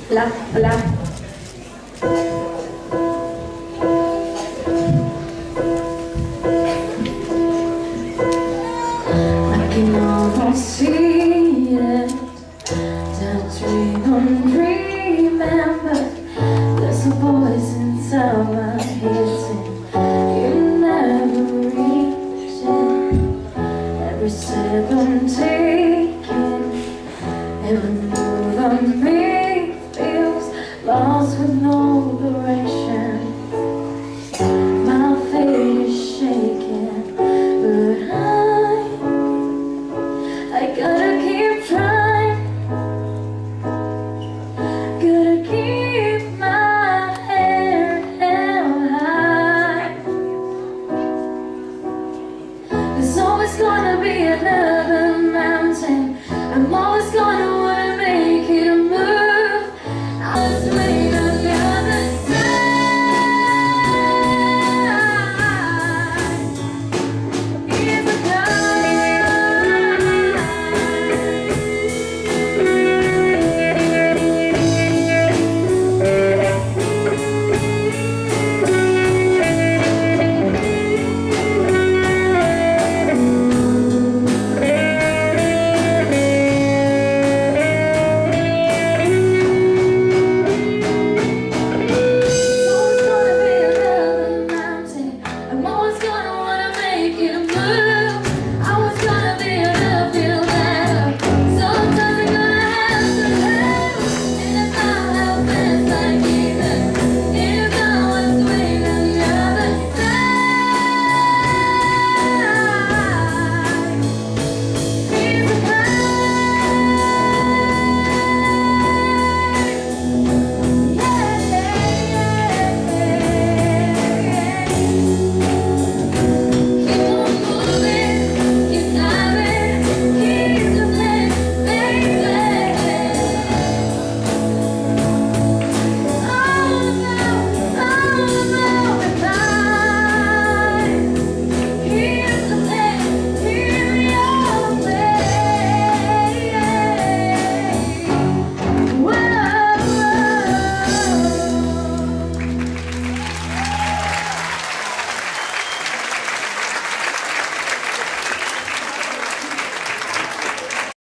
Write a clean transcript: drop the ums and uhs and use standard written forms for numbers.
Black, black. I can almost see it. That dream I'm dreaming, but there's a voice inside my head saying you never reach it. Every step I'm taking, every move I make feels lost with no